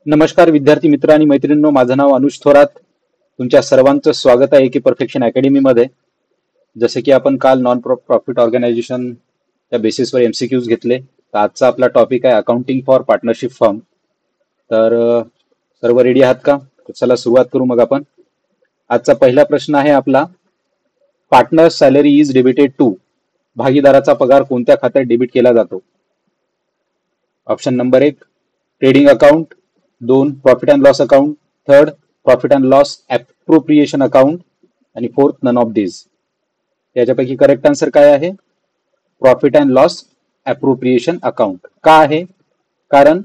नमस्कार विद्यार्थी मित्र आणि मैत्रिणींनो, माझं नाव अनुज थोरात. तुमच्या सर्वांचं स्वागत आहे की परफेक्शन अकॅडमीमध्ये. जसे की आपण काल नॉन प्रॉफिट ऑर्गनायझेशन त्या बेसिसवर एमसीक्यूज घेतले, तर आजचा आपला टॉपिक आहे अकाउंटिंग फॉर पार्टनरशिप फर्म. तर सर्व रेडी आहात का? तर चला सुरुवात करू मग आपण. आजचा पहिला प्रश्न आहे आपला, partner salary is debited to. भागीदाराचा पगार कोणत्या खात्यात डेबिट केला जातो? Option number 1 trading account, 2 profit and loss account, 3 profit and loss appropriation account आणि 4 नन ऑफ दिस. याच्यापैकी करेक्ट आन्सर काय आहे? Profit and loss appropriation account. का आहे? कारण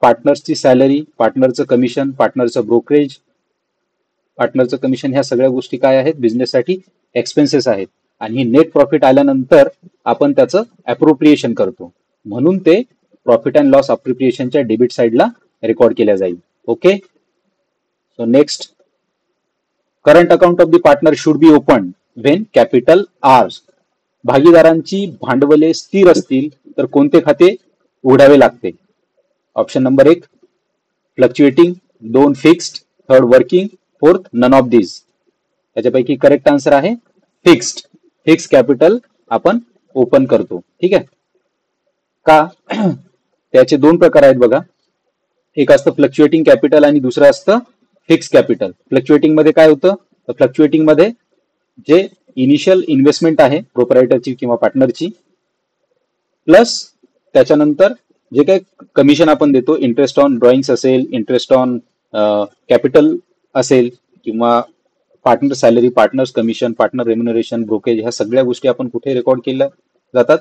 पार्टनर्सची सॅलरी, पार्टनरचं कमिशन, पार्टनरचं ब्रोकरेज, पार्टनरचं कमिशन ह्या सगळ्या गोष्टी काय आहेत? बिझनेससाठी एक्सपेन्सेस आहेत आणि नेट प्रॉफिट आल्यानंतर आपण त्याचं अप्रोप्रिएशन करतो, म्हणून ते प्रॉफिट अँड लॉस अप्रोप्रिएशनच्या डेबिट साइडला रेकॉर्ड केल्या जाईल. Okay, so next, current account of the partner should be open when capital are. भागीदारांची भांडवले स्थिर असतील तर कोणते खाते उघडावे लागते? Option number 1 fluctuating, 2 fixed, 3 working, 4 none of this. याच्यापैकी करेक्ट आन्सर आहे फिक्स्ड. फिक्स कॅपिटल आपण ओपन करतो. ठीक आहे का? त्याचे 2 प्रकार आहेत बघा. एक असतं फ्लक्च्युएटिंग कॅपिटल आणि दुसरं असतं फिक्स कॅपिटल. फ्लक्च्युएटिंग मध्ये काय होतं? तर फ्लक्च्युएटिंग मध्ये जे इनिशियल इन्व्हेस्टमेंट आहे प्रोप्रायटरची किंवा पार्टनरची, प्लस त्याच्यानंतर जे काही कमिशन आपण देतो, इंटरेस्ट ऑन ड्रॉइंग्स असेल, इंटरेस्ट ऑन कॅपिटल असेल, किंवा partner salary, partners commission, partner remuneration, brokerage, ह्या सगळ्या गोष्टी आपण कुठे रेकॉर्ड केल्या जातात?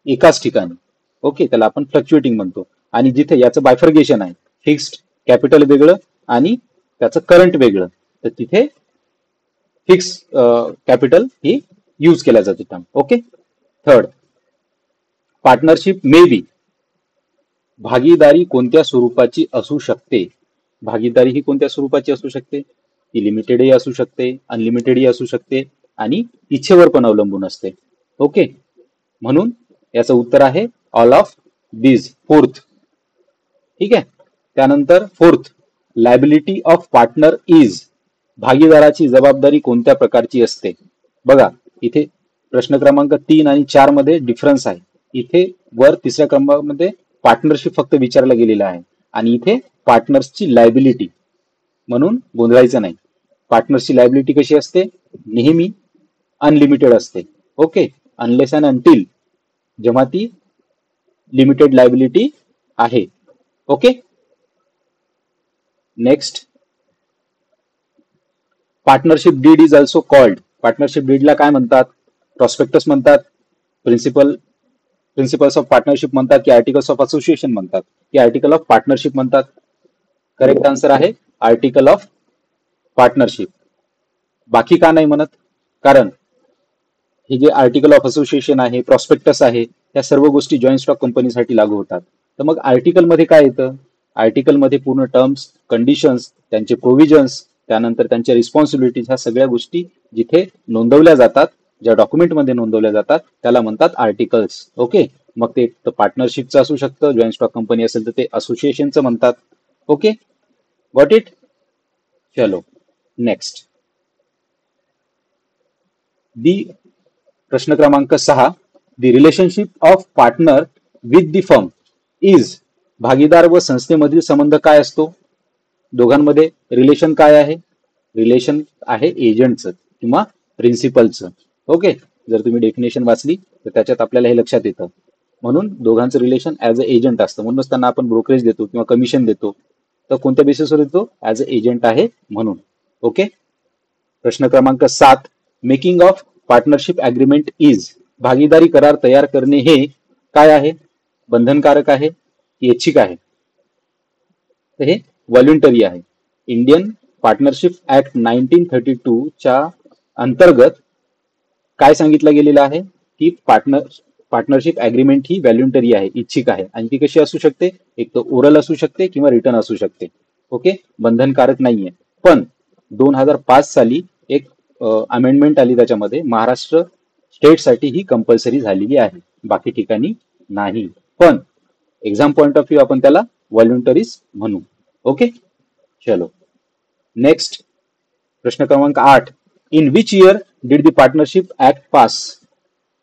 एकाच ठिकाणी. ओके, त्याला आपण फ्लक्च्युएटिंग म्हणतो. आणि जिथे याचं बायफर्गेशन आहे, फिक्स्ड कॅपिटल वेगळं आणि त्याचं करंट वेगळं, तर तिथे फिक्स कॅपिटल ही यूज केल्या जाते. ओके. 3 partnership may be. भागीदारी कोणत्या स्वरूपाची असू शकते? भागीदारी ही कोणत्या स्वरूपाची असू शकते? ती लिमिटेडही असू शकते, अनलिमिटेडही असू शकते आणि इच्छेवर पण अवलंबून असते. ओके, म्हणून याचं उत्तर आहे ऑल ऑफ दीज, 4th. ठीक आहे. त्यानंतर 4th, liability of partner is. भागीदाराची जबाबदारी कोणत्या प्रकारची असते? बघा, इथे प्रश्न क्रमांक 3 आणि 4 मध्ये डिफरन्स आहे. इथे वर तिसऱ्या क्रमांकामध्ये पार्टनरशिप फक्त विचारला गेलेला आहे आणि इथे पार्टनर्सची लायबिलिटी, म्हणून गोंधळायचं नाही. पार्टनर्सची लायबिलिटी कशी असते? नेहमी अनलिमिटेड असते. ओके, अनलेस अँड अंटिल, जेव्हा ती लिमिटेड लायबिलिटी आहे. Okay. Next, partnership deed is also called. Partnership डीडला काय म्हणतात? प्रॉस्पेक्टस म्हणतात, प्रिन्सिपल्स ऑफ पार्टनरशिप म्हणतात, की आर्टिकल्स ऑफ असोसिएशन म्हणतात, की आर्टिकल ऑफ पार्टनरशिप म्हणतात? करेक्ट आन्सर आहे आर्टिकल ऑफ पार्टनरशिप. बाकी का नाही म्हणत? कारण हे जे आर्टिकल ऑफ असोसिएशन आहे, प्रॉस्पेक्टस आहे, या सर्व गोष्टी जॉईंट स्टॉक कंपनीसाठी लागू होतात. तर मग आर्टिकल मध्ये काय येतं? आर्टिकल मध्ये पूर्ण टर्म्स, कंडिशन्स, त्यांचे प्रोव्हिजन्स, त्यानंतर त्यांच्या रिस्पॉन्सिबिलिटीज, ह्या सगळ्या गोष्टी जिथे नोंदवल्या जातात, ज्या डॉक्युमेंटमध्ये नोंदवल्या जातात, त्याला म्हणतात आर्टिकल्स. ओके, मग ते पार्टनरशिपचं असू शकतं, जॉईंट स्टॉक कंपनी असेल तर ते असोसिएशनचं म्हणतात. Okay, got it? चलो नेक्स्ट. प्रश्न क्रमांक 6, the relationship of partner with the firm is. भागीदार व संस्थेमधील संबंध काय असतो? दोघांमध्ये रिलेशन काय आहे? रिलेशन आहे एजंटचं किंवा प्रिन्सिपलचं. ओके, जर तुम्ही डेफिनेशन वाचली तर त्याच्यात आपल्याला हे लक्षात येतं. म्हणून दोघांचं रिलेशन ऍज अ एजंट असतं, म्हणूनच त्यांना आपण ब्रोकरेज देतो किंवा कमिशन देतो. तर कोणत्या बेसिसवर देतो? ऍज अ एजंट आहे म्हणून. ओके. प्रश्न क्रमांक 7, making of partnership agreement is. भागीदारी करार तयार करणे हे काय आहे? बंधनकारक आहे की ऐच्छिक आहे? तर हे व्हॉल्युंटरी आहे. इंडियन पार्टनरशिप ऍक्ट 1932 च्या अंतर्गत काय सांगितलं गेलेलं आहे? की पार्टनरशिप अग्रीमेंट ही व्हॉल्युंटरी आहे, इच्छिक आहे, आणि ती कशी असू शकते? एक तर ओरल असू शकते किंवा रिटर्न असू शकते. ओके, बंधनकारक नाहीये. पण 2005 साली एक अमेंडमेंट आली, त्याच्यामध्ये महाराष्ट्र स्टेटसाठी ही कंपल्सरी झालेली आहे, बाकी ठिकाणी नाही. पण एक्झाम पॉइंट ऑफ व्ह्यू आपण त्याला व्हॉल्युंटरीज म्हणू. ओके, चलो नेक्स्ट. प्रश्न क्रमांक 8. In which year did the partnership act pass?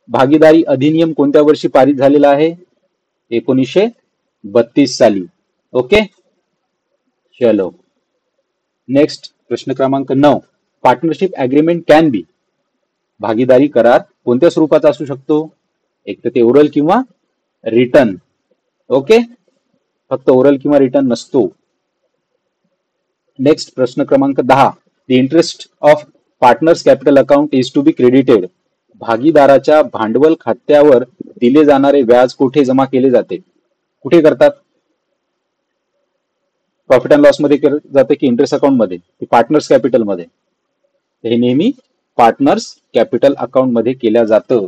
भागीदारी अधिनियम कोणत्या वर्षी पारित झालेला आहे? 1932 साली. ओके, चलो नेक्स्ट. प्रश्न क्रमांक 9. Partnership agreement can be. भागीदारी करार कोणत्या स्वरूपाचा असू शकतो? एक तर ते ओरल किंवा रिटर्न. ओके, फक्त ओरल किंवा रिटर्न नसतो. नेक्स्ट प्रश्न क्रमांक 10. The interest of partners capital account is to be credited. भागीदाराच्या भांडवल खात्यावर दिले जाणारे व्याज कुठे जमा केले जाते? कुठे करतात? प्रॉफिट अँड लॉस मध्ये जाते की इंटरेस्ट अकाउंट मध्ये? पार्टनर्स कॅपिटल मध्ये. हे नेहमी पार्टनर्स कॅपिटल अकाउंट मध्ये केल्या जातं.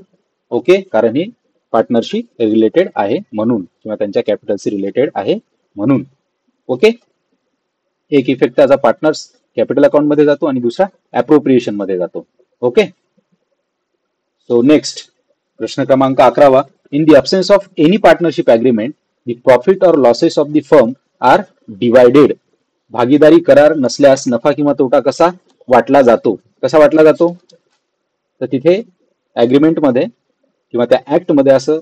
ओके, कारण हे पार्टनरशी रिलेटेड आहे म्हणून, किंवा त्यांच्या कॅपिटलशी रिलेटेड आहे म्हणून. ओके, एक इफेक्ट त्याचा पार्टनर्स कॅपिटल अकाउंट मध्ये जातो आणि दुसरा अप्रोप्रिएशन मध्ये जातो. Okay, so next. प्रश्न क्रमांक 11. In the absence of any partnership agreement the profit or losses of the firm are divided. भागीदारी करार नसल्यास नफा किंवा तोटा कसा वाटला जातो? कसा वाटला जातो? तर तिथे अग्रीमेंट मध्ये किंवा त्या ऍक्ट मध्ये असं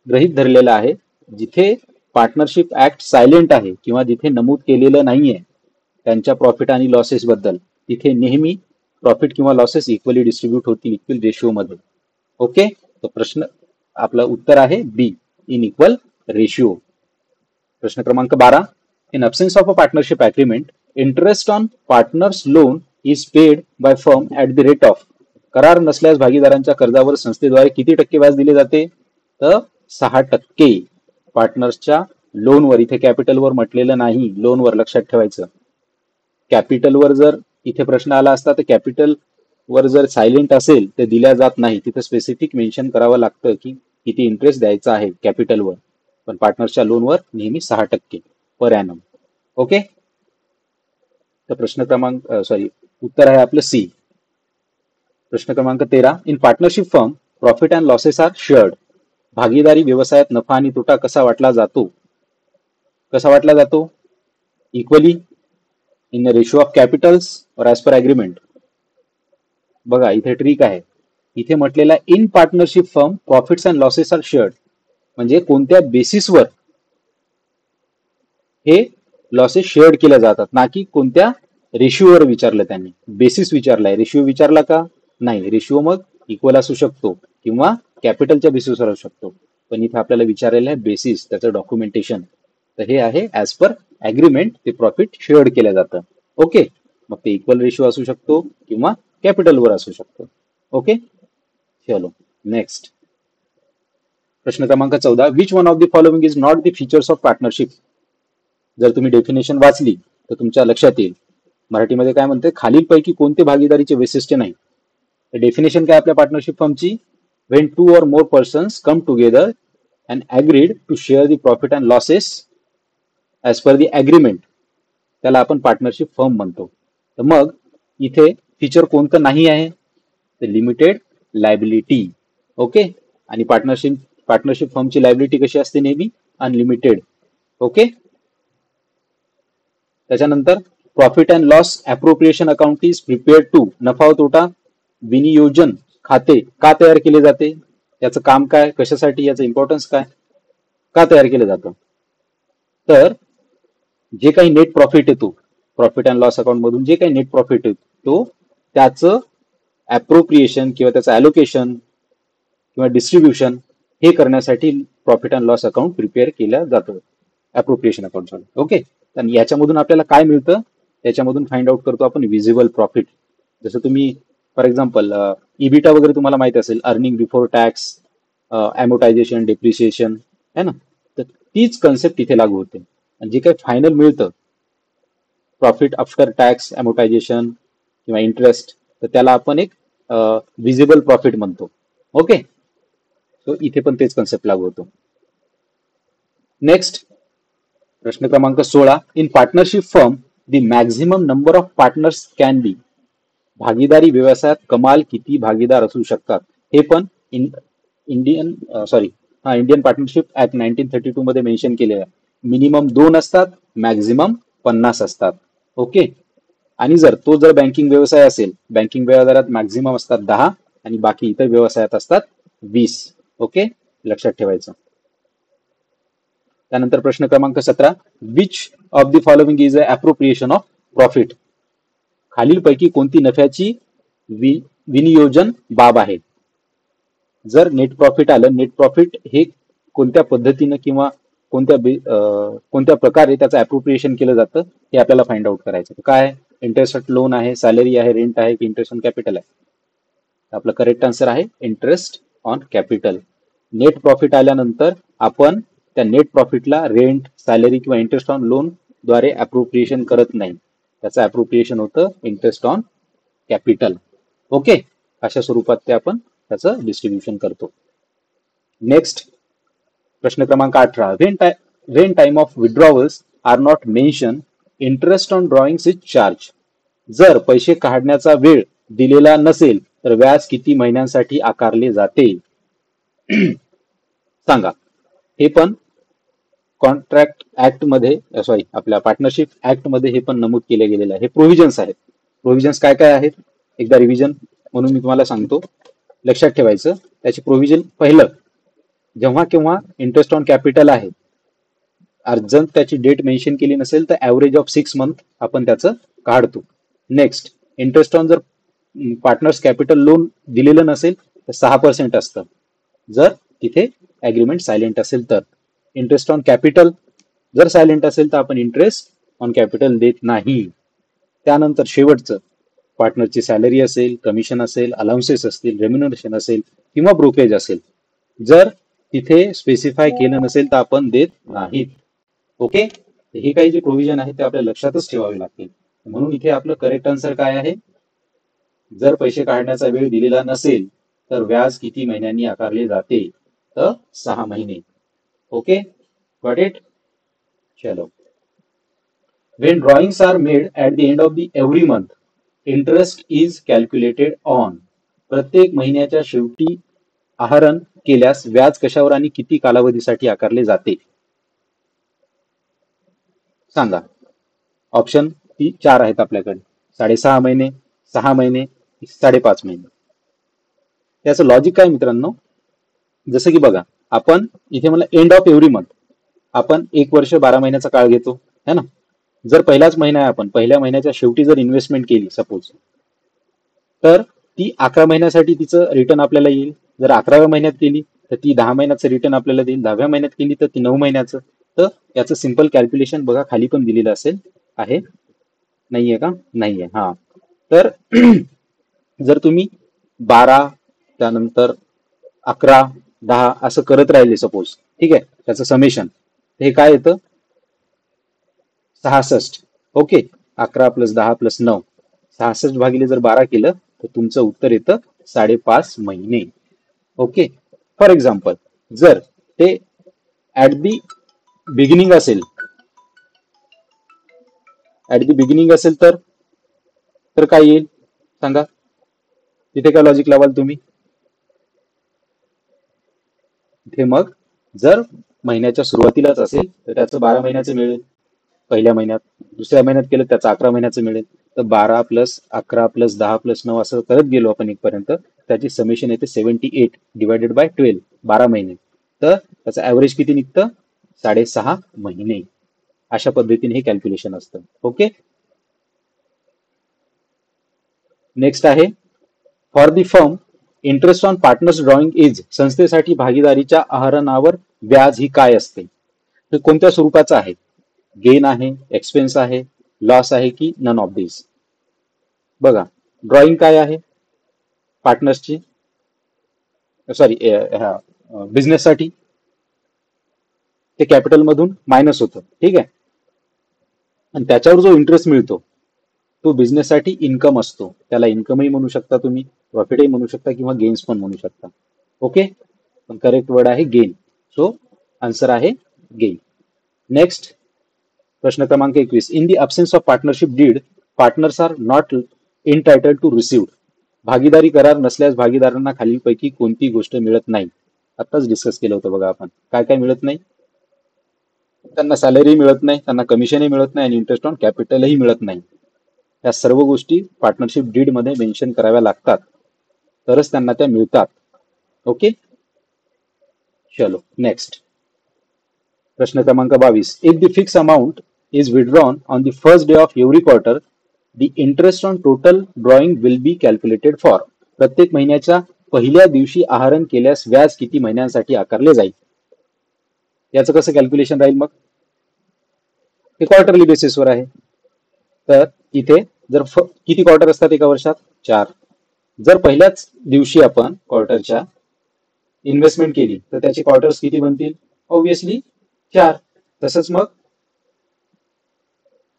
गृहीत धरलेलं आहे, जिथे पार्टनरशिप ऍक्ट सायलेंट आहे किंवा जिथे नमूद केलेलं नाहीये त्यांच्या प्रॉफिट आणि लॉसेस बद्दल, तिथे नेहमी प्रॉफिट किंवा लॉसेस इक्वली डिस्ट्रीब्यूट होतील, इक्वल रेशिओ मध्ये. ओके, तो प्रश्न आपलं उत्तर आहे बी, इन इक्वल रेशिओ. प्रश्न क्रमांक 12. In absence of a partnership agreement interest on partners loan is paid by firm at the rate of. करार नसल्यास भागीदारांच्या कर्जावर संस्थेद्वारे किती टक्के व्याज दिले जाते? तर 6%. पार्टनर्सच्या लोनवर, इथे कॅपिटलवर म्हटलेलं नाही, लोनवर लक्षात ठेवायचं. कॅपिटलवर जर इथे प्रश्न आला असता तर कॅपिटल वर जर सायलेंट असेल तर दिल्या जात नाही, तिथे स्पेसिफिक मेन्शन करावं लागतं की किती इंटरेस्ट द्यायचा आहे कॅपिटलवर. पण पार्टनर्सच्या लोनवर नेहमी 6% पर ॲनम. ओके, तर प्रश्न क्रमांक उत्तर आहे आपलं सी. प्रश्न क्रमांक 13. In partnership firm profit and losses are shared. भागीदारी व्यवसायात नफा आणि तोटा कसा वाटला जातो? कसा वाटला जातो? Equally, in ratio of capitals or as per agreement. बघा इथे ट्रिक आहे. इथे म्हटलेला in partnership firm profits and losses are shared, म्हणजे कोणत्या बेसिसवर हे लॉसेस शेअर्ड केल्या जातात, ना की कोणत्या रेशिओवर विचारलं त्यांनी. बेसिस विचारलाय, रेशिओ विचारला का? नाही. रेशिओ मग इक्वल असू शकतो किंवा कॅपिटलच्या बेसिसवर असू शकतो, पण इथे आपल्याला विचारलेलं आहे बेसिस, त्याचं डॉक्युमेंटेशन. तर हे आहे ऍज पर अग्रीमेंट, ते प्रॉफिट शेअर्ड केलं जातं. ओके, मग ते इक्वल रेशिओ असू शकतो किंवा कॅपिटलवर असू शकतो. ओके, चलो नेक्स्ट. प्रश्न क्रमांक 14. Which one of the following is not the features of partnership. जर तुम्ही डेफिनेशन वाचली तर तुमच्या लक्षात येईल. मराठीमध्ये काय म्हणते? खालीलपैकी कोणते भागीदारीचे वैशिष्ट्य नाही. डेफिनेशन काय आपल्या पार्टनरशिप फर्मची? When 2 or more persons come together and agreed to share the profit and losses as per the agreement, त्याला आपण पार्टनरशिप फर्म म्हणतो. तर मग इथे फीचर कोणतं नाही आहे? तर लिमिटेड लायबिलिटी. ओके, आणि पार्टनरशिप फर्मची लायबिलिटी कशी असते? नेहमी अनलिमिटेड. ओके, त्याच्यानंतर profit and loss appropriation account is prepared to. नफा व तोटा विनियोजन खाते का तयार केले जाते? याचं काम काय? कशासाठी? याचं इम्पॉर्टन्स काय? का तयार केलं जातं? तर जे काही नेट प्रॉफिट येतो प्रॉफिट अँड लॉस अकाउंट मधून, जे काही नेट प्रॉफिट येतो त्याचं अप्रोप्रिएशन किंवा त्याचं ॲलोकेशन किंवा डिस्ट्रीब्युशन हे करण्यासाठी profit and loss account prepare केलं जातं, अप्रोप्रिएशन अकाउंट. ओके, तर याच्यामधून आपल्याला काय मिळतं? त्याच्यामधून फाइंड आउट करतो आपण विजिबल प्रॉफिट. जसं तुम्ही फॉर एक्झाम्पल इबिटा वगैरे तुम्हाला माहित असेल, अर्निंग बिफोर टॅक्स, अमोटायझेशन, डेप्रिसिएशन, है ना. तर तीच कन्सेप्ट इथे लागू होते. आणि जे काही फायनल मिळतं प्रॉफिट आफ्टर टॅक्स, अमोटायझेशन किंवा इंटरेस्ट, तर त्याला आपण एक विजिबल प्रॉफिट म्हणतो. ओके, सो इथे पण तेच कन्सेप्ट लागू होतो. नेक्स्ट प्रश्न क्रमांक 16. In partnership firm the maximum number of partners can be. भागीदारी व्यवसायात कमाल किती भागीदार असू शकतात? हे पण इंडियन पार्टनरशिप ऍक्ट 1932 मध्ये मेन्शन केलेलं आहे. मिनिमम 2 असतात, मॅक्झिमम 50 असतात. ओके. आणि जर बँकिंग व्यवसाय असेल, बँकिंग व्यवहारात मॅक्झिमम असतात 10 आणि बाकी इतर व्यवसायात असतात 20. ओके, लक्षात ठेवायचं. त्यानंतर प्रश्न क्रमांक 17, which of the following is a appropriation of profit? खालीलपैकी कोणती नफ्याची विनियोजन बाब आहे? जर नेट प्रॉफिट आलं, नेट प्रॉफिट हे कोणत्या पद्धतीनं किंवा कोणत्या प्रकारे त्याचं अप्रोप्रिएशन केलं जातं हे आपल्याला फाइंड आउट करायचं. काय, इंटरेस्ट लोन आहे, सॅलरी आहे, रेंट आहे की इंटरेस्ट ऑन कॅपिटल आहे? आपलं करेक्ट आन्सर आहे interest on capital. Net profit आल्यानंतर आपण त्या नेट प्रॉफिटला रेंट, सॅलरी किंवा इंटरेस्ट ऑन लोन द्वारे अप्रोप्रिएशन करत नाही. त्याचं अप्रोप्रिएशन होतं इंटरेस्ट ऑन कॅपिटल. ओके, अशा स्वरूपात ते आपण त्याचं डिस्ट्रीब्युशन करतो. नेक्स्ट प्रश्न क्रमांक 18, when time of withdrawals are not mention, interest on drawings is charge. जर पैसे काढण्याचा वेळ दिलेला नसेल तर व्याज किती महिन्यांसाठी आकारले जाते? सांगा. हे पण कॉन्ट्रॅक्ट ऍक्ट मध्ये, आपल्या पार्टनरशिप ऍक्ट मध्ये हे पण नमूद केले गेलेले आहे. हे प्रोव्हिजन्स आहेत. प्रोव्हिजन्स काय काय आहेत एकदा रिव्हिजन म्हणून मी तुम्हाला सांगतो, लक्षात ठेवायचं. त्याचे प्रोव्हिजन, पहिलं, जेव्हा केव्हा इंटरेस्ट ऑन कॅपिटल आहे, जर त्याची डेट मेन्शन केली नसेल तर ऍव्हरेज ऑफ 6 मंथ आपण त्याचं काढतो. नेक्स्ट, इंटरेस्ट ऑन जर पार्टनर्स कॅपिटल लोन दिलेलं नसेल तर 6% असतं, जर तिथे ऍग्रीमेंट सायलेंट असेल तर. इंटरेस्ट ऑन कॅपिटल जर सायलेंट असेल तर आपण इंटरेस्ट ऑन कॅपिटल देत नाही. त्यानंतर शेवटचं, पार्टनरची सॅलरी असेल, कमिशन असेल, अलाउन्सेस असतील, रेम्युनरेशन असेल किंवा ब्रोकरेज असेल, जर तिथे स्पेसिफाय केलं नसेल तर आपण देत नाहीत. ओके, हे काही जे प्रोव्हिजन आहे ते आपल्या लक्षातच ठेवावे लागतील. म्हणून इथे आपलं करेक्ट आन्सर काय आहे? जर पैसे काढण्याचा वेळ दिलेला नसेल तर व्याज किती महिन्यांनी आकारले जाते? तर 6 महिने. Okay, got it? चलो. When drawings are made at the end of the every month, interest is calculated on. प्रत्येक महिन्याच्या शेवटी आहरण केल्यास व्याज कशावर आणि किती कालावधीसाठी आकारले जाते? सांगा. ऑप्शन 4 आहेत आपल्याकडे, 6.5 महिने, 6 महिने, 5.5 महिने. त्याचं लॉजिक काय मित्रांनो? जसं की बघा, आपण इथे मला एंड ऑफ एव्हरी मंथ, आपण 1 वर्ष 12 महिन्याचा काळ घेतो है ना. जर पहिलाच महिना आहे, आपण पहिल्या महिन्याच्या शेवटी जर इन्व्हेस्टमेंट केली सपोज, तर ती 11 महिन्यासाठी तिचं रिटर्न आपल्याला येईल. जर 11व्या महिन्यात केली तर ती 10 महिन्याचं रिटर्न आपल्याला देईल. 10व्या महिन्यात केली तर ती 9 महिन्याचं. तर याचं सिंपल कॅल्क्युलेशन बघा, खाली पण दिलेलं असेल. आहे, नाहीये का? नाहीये. हा, तर जर तुम्ही 12, त्यानंतर 11, 10 असं करत राहिले सपोज, ठीक आहे, त्याचं समेशन, हे काय येतं? 66. ओके, 11 + 10 + 9, 66 भागिले जर 12 केलं तर तुमचं उत्तर येतं 5.5 महिने. ओके, फॉर एक्झाम्पल, जर ते ऍट दी बिगिनिंग असेल, तर काय येईल सांगा? तिथे काय लॉजिक लावाल तुम्ही? इथे मग जर महिन्याच्या सुरुवातीलाच असेल तर त्याचं 12 महिन्याचं मिळेल पहिल्या महिन्यात. दुसऱ्या महिन्यात केलं त्याचं 11 महिन्याचं मिळेल. तर 12 + 11 + 10 + 9 असं करत गेलो आपण इथपर्यंत, त्याची समेशन येते 78 / 12, 12 महिने. तर त्याचं ऍव्हरेज किती निघतं? 6.5 महिने. अशा पद्धतीने हे कॅल्क्युलेशन असतं. ओके, नेक्स्ट आहे, for the firm interest on partners drawing is. संस्थेसाठी भागीदारीच्या आहरणावर व्याज ही काय असते? हे कोणत्या स्वरूपाचं आहे? गेन आहे, एक्सपेन्स आहे, लॉस आहे की नन ऑफ दिस? बघा, ड्रॉइंग काय आहे पार्टनर्सची, सॉरी बिझनेससाठी, ते कॅपिटल मधून मायनस होतं, ठीक आहे. आणि त्याच्यावर जो इंटरेस्ट मिळतो तो बिझनेससाठी इन्कम असतो. त्याला इन्कमही म्हणू शकता तुम्ही, प्रॉफिटही म्हणू शकता किंवा गेन्स पण म्हणू शकता. ओके, पण करेक्ट वर्ड आहे गेन. सो आन्सर आहे गेन. नेक्स्ट प्रश्न क्रमांक 21, in the absence of partnership deed, partners are not entitled to receive. भागीदारी करार नसल्यास भागीदारांना खालीलपैकी कोणती गोष्ट मिळत नाही? आताच डिस्कस केलं होतं बघा आपण. काय काय मिळत नाही? त्यांना सॅलरी मिळत नाही, त्यांना कमिशनही मिळत नाही आणि इंटरेस्ट ऑन कॅपिटलही मिळत नाही. या सर्व गोष्टी पार्टनरशिप डीड मध्ये मेन्शन कराव्या लागतात, तरच त्यांना त्या मिळतात. ओके, चलो नेक्स्ट. प्रश्न क्रमांक 22. If the fix amount is withdrawn on the first day of every quarter, the interest on total drawing will be calculated for. प्रत्येक महिन्याच्या पहिल्या दिवशी आहरण केल्यास व्याज किती महिन्यांसाठी आकारले जाईल? याचं कसं कॅल्क्युलेशन राहील? मग हे क्वार्टरली बेसिसवर आहे. तर इथे जर किती क्वार्टर असतात एका वर्षात? 4. जर पहिल्याच दिवशी आपण क्वार्टरच्या इन्व्हेस्टमेंट केली तर त्याचे क्वार्टर्स किती बनतील? ऑब्विसली 4. तसंच मग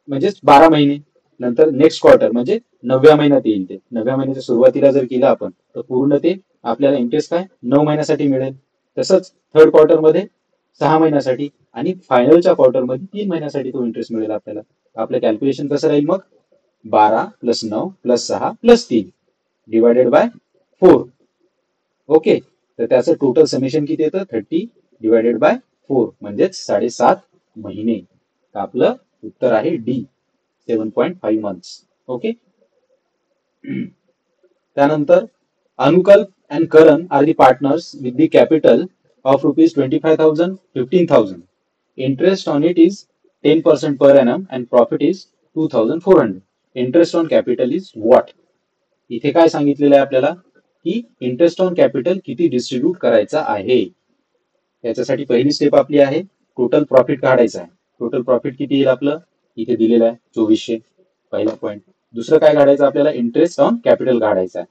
म्हणजेच 12 महिने नंतर नेक्स्ट क्वार्टर म्हणजे 9व्या महिन्यात येईल. ते 9व्या महिन्याच्या सुरुवातीला जर केलं आपण तर पूर्ण ते आपल्याला इंटरेस्ट काय 9 महिन्यासाठी मिळेल. तसंच थर्ड क्वार्टर मध्ये 6 महिन्यासाठी आणि फायनलच्या क्वार्टर मध्ये 3 महिन्यासाठी तो इंटरेस्ट मिळेल आपल्याला. आपलं कॅल्क्युलेशन कसं राहील मग? 12 + 9 + 6 + 3 डिवायडेड बाय 4. ओके, तर त्याचं टोटल समेशन किती येतं? 30 डिवायडेड बाय 4 म्हणजेच 7.5 महिने. आपलं उत्तर आहे डी, 7.5 मंथ्स. ओके. त्यानंतर अनुकल्प and Karan are the partners with the capital of ₹25,000, 15,000. Interest on it is 10% per annum and profit is 2,400. Interest on capital is what? इथे काय सांगितलेलं आहे आपल्याला की इंटरेस्ट ऑन कॅपिटल किती डिस्ट्रीब्यूट करायचा आहे. याच्यासाठी पहिली स्टेप आपली आहे टोटल प्रॉफिट काढायचा आहे. टोटल प्रॉफिट किती येईल आपलं? इथे दिलेलं आहे 2400, पहिला पॉईंट. दुसरं काय काढायचं आपल्याला? इंटरेस्ट ऑन कॅपिटल काढायचा आहे.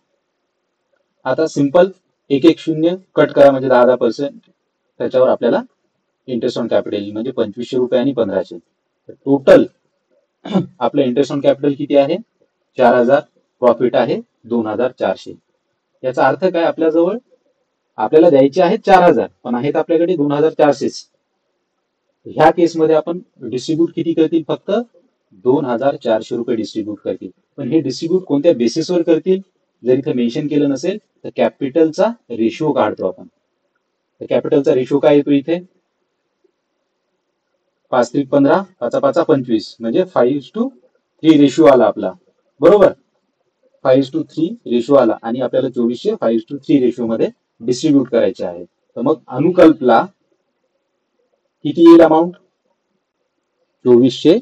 आता सिंपल 1-1 शून्य कट करा म्हणजे 10-10%. त्याच्यावर आपल्याला इंटरेस्ट ऑन कॅपिटल म्हणजे ₹2500 आणि 1500. टोटल आपलं इंटरेस्ट ऑन कॅपिटल किती आहे? 4000. प्रॉफिट आहे 2400. याचा अर्थ काय? आपल्याला द्यायचे आहेत 4000 पण आहेत आपल्याकडे 2400. ह्या केसमध्ये आपण डिस्ट्रीब्यूट किती करतील? फक्त ₹2400 डिस्ट्रीब्यूट करतील. पण हे डिस्ट्रीब्यूट कोणत्या बेसिसवर करतील? जर इथे मेन्शन केलं नसेल तर कॅपिटलचा रेशिओ काढतो आपण. तर कॅपिटलचा रेशिओ काय येतो इथे? 5-15, 5-5-25 म्हणजे 5:3 रेशिओ आला आपला. बरोबर, 5:3 रेशिओ आला आणि आपल्याला 2400 5:3 रेशिओ मध्ये डिस्ट्रीब्यूट करायचे आहे. तर मग अनुकल्पला किती येईल अमाऊंट? 2400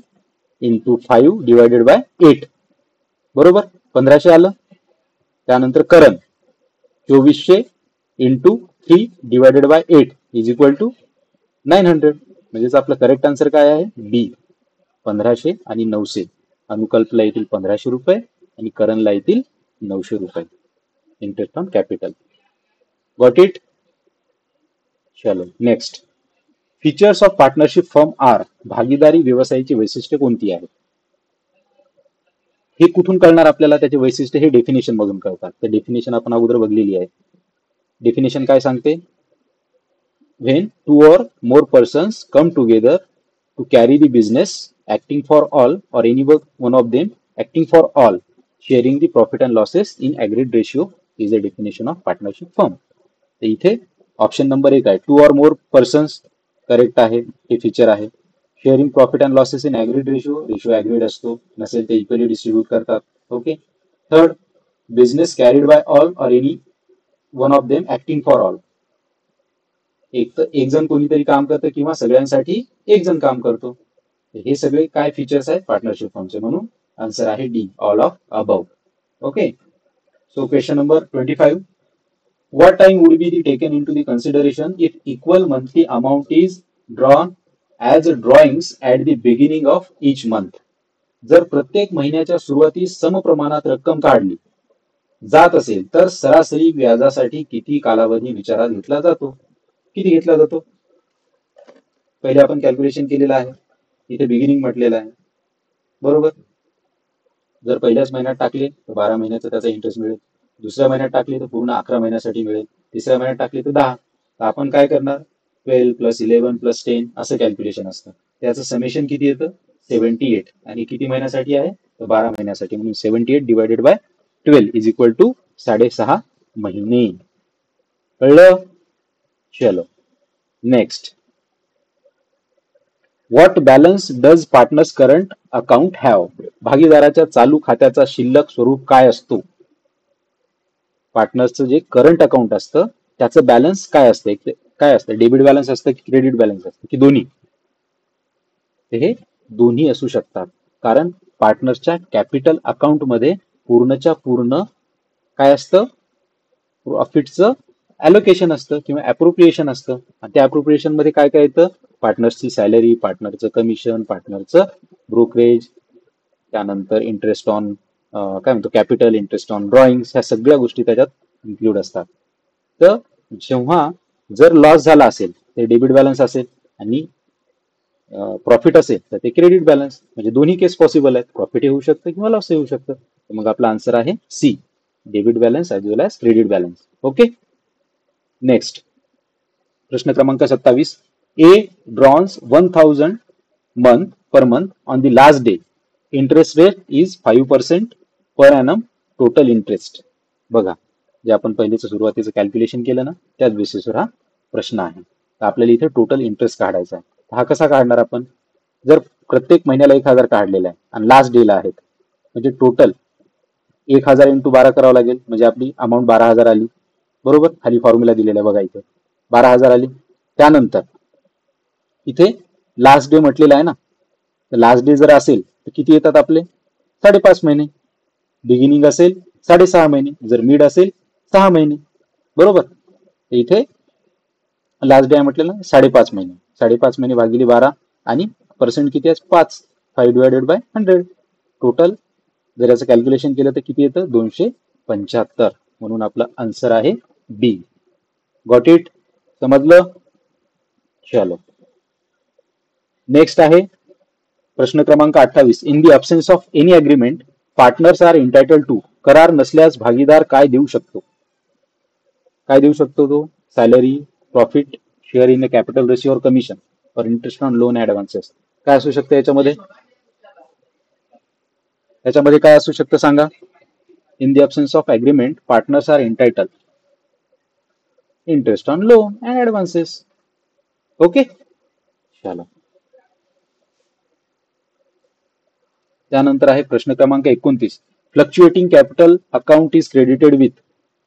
× 5 divided by 8. बरोबर, 1500 आलं. त्यानंतर करण 2400 × 3 divided by 8 is equal to 900. म्हणजेच आपलं करेक्ट आन्सर काय आहे? बी, 1500 आणि 900. अनुकल्पला येतील ₹1500 आणि करणला येतील ₹900 interest on capital. Got it? चलो next. Features of partnership firm are. भागीदारी व्यवसायाची वैशिष्ट्ये कोणती आहेत? हे कुठून कळणार आपल्याला त्याचे वैशिष्ट्य? हे डेफिनेशन मधून कळतात. तर डेफिनेशन आपण अगोदर बघलेली आहे. डेफिनेशन काय सांगते? When 2 or more persons come together to carry the business, acting for all or any one of them acting for all, sharing the profit and losses in agreed ratio is a definition of partnership firm. तर इथे option number 1 आहे 2 or more persons. Correct आहे, हे feature आहे. Sharing profit and losses in agreed ratio agreed असतो, नसेल ते equally distribute करतात. ओके. Third, business carried by all or any one of them acting for all. एक जण कोणीतरी काम करतं किंवा सगळ्यांसाठी एक जण काम करतो. हे सगळे काय फीचर्स आहेत पार्टनरशिप फर्मचे? म्हणून आन्सर आहे D, all of above. Okay. So question number 25. What time would be taken into the consideration if equal monthly amount is drawn as drawings at the beginning of each month? जर प्रत्येक महिन्याच्या सुरुवातीस समप्रमाणात रक्कम काढली जात असेल तर सरासरी व्याजासाठी किती कालावधी विचारात घेतला जातो? किती घेतला जातो? पहिले आपण कॅल्क्युलेशन केलेलं आहे. इथे बिगिनिंग म्हटलेलं आहे. बरोबर. जर पहिल्याच महिन्यात टाकले तर 12 महिन्याचा त्याचा इंटरेस्ट मिळेल. दुसऱ्या महिन्यात टाकले तर पूर्ण 11 महिन्यासाठी मिळेल. तिसऱ्या महिन्यात टाकले तर 10. तर आपण काय करणार? 12 + 11 + 10 असं कॅल्क्युलेशन असतं. त्याचं समेशन किती येतं? 78. आणि किती महिन्यासाठी आहे? तर 12 महिन्यासाठी. म्हणून 78 divided by 12 is equal to 6.5 महिने. कळलं? चलो next. What balance does partners current account have? भागीदाराच्या चालू खात्याचा शिल्लक स्वरूप काय असतो? पार्टनर्सचं जे करंट अकाउंट असतं त्याचं बॅलन्स काय असतं? काय असतं? डेबिट बॅलन्स असतं की क्रेडिट बॅलन्स असतं की दोन्ही? हे दोन्ही असू शकतात, कारण पार्टनर्सच्या कॅपिटल अकाउंट मध्ये पूर्णच्या पूर्ण काय असतं? प्रॉफिटचं अलोकेशन असतं किंवा अप्रोप्रिएशन असतं. आणि त्या अप्रोप्रिएशन मध्ये काय काय येतं? पार्टनर्सची सॅलरी, पार्टनरचं कमिशन, पार्टनरचं ब्रोकरेज, त्यानंतर इंटरेस्ट ऑन काय म्हणतो कॅपिटल, इंटरेस्ट ऑन ड्रॉइंग्स, ह्या सगळ्या गोष्टी त्याच्यात इन्क्लूड असतात. तर जेव्हा जर लॉस झाला असेल ते डेबिट बॅलन्स असेल आणि प्रॉफिट असेल तर ते क्रेडिट बॅलन्स. म्हणजे दोन्ही केस पॉसिबल आहेत, प्रॉफिट होऊ शकतं किंवा लॉस होऊ शकतं. तर मग आपला आन्सर आहे C, debit balance as well as credit balance. Okay, next प्रश्न क्रमांक 27. A draws 1000 month per month on the last day. Interest rate is 5% per annum total interest. बघा, जे आपण पहिलेच सुरुवातीचं कॅल्क्युलेशन केलं ना त्याच बेसिसवर हा प्रश्न आहे. तर आपल्याला इथे टोटल इंटरेस्ट काढायचा आहे. हा कसा काढणार आपण? जर प्रत्येक महिन्याला 1000 काढलेला आहे आणि लास्ट डेला आहेत, म्हणजे टोटल 1000 इंटू 12 करावं लागेल, म्हणजे आपली अमाऊंट 12,000 आली. बरोबर, खाली फॉर्म्युला दिलेला आहे बघा, इथे 12,000 आली. त्यानंतर इथे लास्ट डे म्हटलेला आहे ना, तर लास्ट डे जर असेल तर किती येतात आपले? 5.5 महिने. बिगिनिंग असेल 6.5 महिने, जर मिड असेल 6 महिने. बरोबर, इथे लास्ट डे आहे म्हटलेलं 5.5 महिने. 5.5 महिने भागिले 12 आणि पर्सेंट किती आहे? 5. 5 डिवायडेड बाय 100. टोटल जर याचं कॅल्क्युलेशन केलं तर किती येतं? 275. म्हणून आपला आन्सर आहे बी. Got it? समजलं? चलो, नेक्स्ट आहे प्रश्न क्रमांक 28. In the absence of any agreement partners are entitle to. करार नसल्यास भागीदार काय देऊ शकतो? काय देऊ शकतो तो? Salary, profit, share in capital, ratio or commission or interest on loan advances. काय असू शकतं याच्यामध्ये? याच्यामध्ये काय असू शकतं सांगा? In the absence of agreement partners are entitle interest on loan and advances. Okay, चला. त्यानंतर आहे प्रश्न क्रमांक 29. Fluctuating capital account is credited with.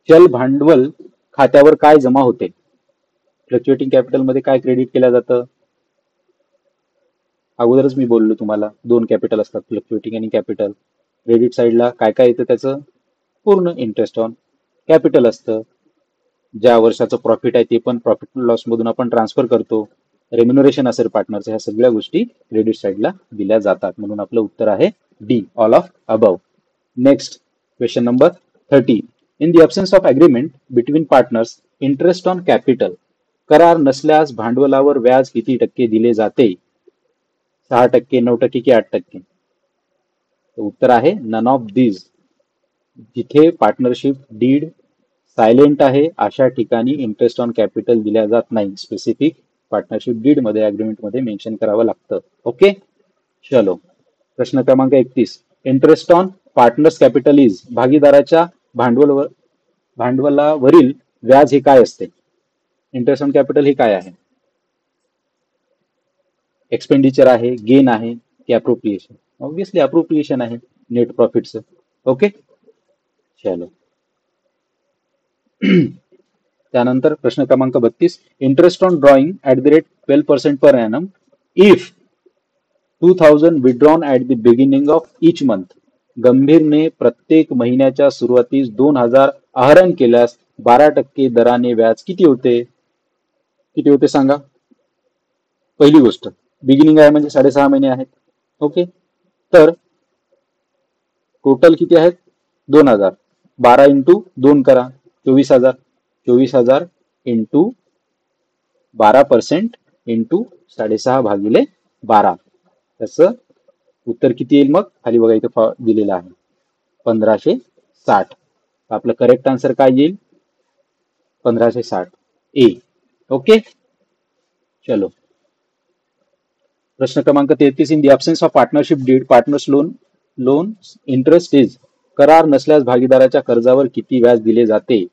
चल भांडवल खात्यावर काय जमा होते? फ्लक्च्युएटिंग कॅपिटल मध्ये काय क्रेडिट केलं जातं? अगोदरच मी बोललो तुम्हाला, दोन कॅपिटल असतात, फ्लक्च्युएटिंग आणि कॅपिटल. क्रेडिट साईडला काय काय येतं? त्याचं पूर्ण इंटरेस्ट ऑन कॅपिटल असतं. ज्या वर्षाचं प्रॉफिट आहे ते पण प्रॉफिट लॉस मधून आपण ट्रान्सफर करतो. रेम्युनरेशन असेल पार्टनरचं, ह्या सगळ्या गोष्टी क्रेडिट साईडला दिल्या जातात. म्हणून आपलं उत्तर आहे D, all of above. Next question number 30. In the absence of agreement between partners interest on capital. करार नसल्यास भांडवलावर व्याज किती टक्के दिले जाते? 6%, 9% की 8%? उत्तर आहे नन ऑफ दीज. जिथे पार्टनरशिप डीड सायलेंट आहे अशा ठिकाणी इंटरेस्ट ऑन कॅपिटल दिल्या जात नाही. स्पेसिफिक पार्टनरशिप डीड मध्ये, अग्रीमेंट मध्ये मेन्शन करावं लागतं. ओके, चलो. प्रश्न क्रमांक 31. Interest on partners capital is. भागीदाराच्या भांडवलावरील व्याज हे काय असते? इंटरेस्ट ऑन कॅपिटल हे काय आहे? एक्सपेंडिचर आहे, गेन आहे की अप्रोप्रिएशन? ऑब्विसली अप्रोप्रिएशन आहे नेट प्रॉफिटचं. ओके, चलो. त्यानंतर प्रश्न क्रमांक 32. Interest on drawing at the rate 12% per ANM if 2000 withdrawn at the beginning of each month. गंभीरने प्रत्येक महिन्याच्या सुरुवातीस 2000 आहरण केल्यास 12% दराने व्याज किती होते? किती होते सांगा? पहिली गोष्ट, बिगिनिंग आहे म्हणजे 6.5 महिने आहेत. ओके, तर टोटल किती आहेत? 2000. 12 इंटू 2 करा, 24,000. 24,000 इंटू 12% इंटू 6.5 भागिले 12. त्याचं उत्तर किती येईल? मग खाली बघा इथे दिलेलं आहे 1560. आपलं करेक्ट आन्सर काय येईल? 1560 ए. ओके, चलो. प्रश्न क्रमांक 33. In the absence of partnership deed partners loan interest is. करार नसल्यास भागीदाराच्या कर्जावर किती व्याज दिले जाते?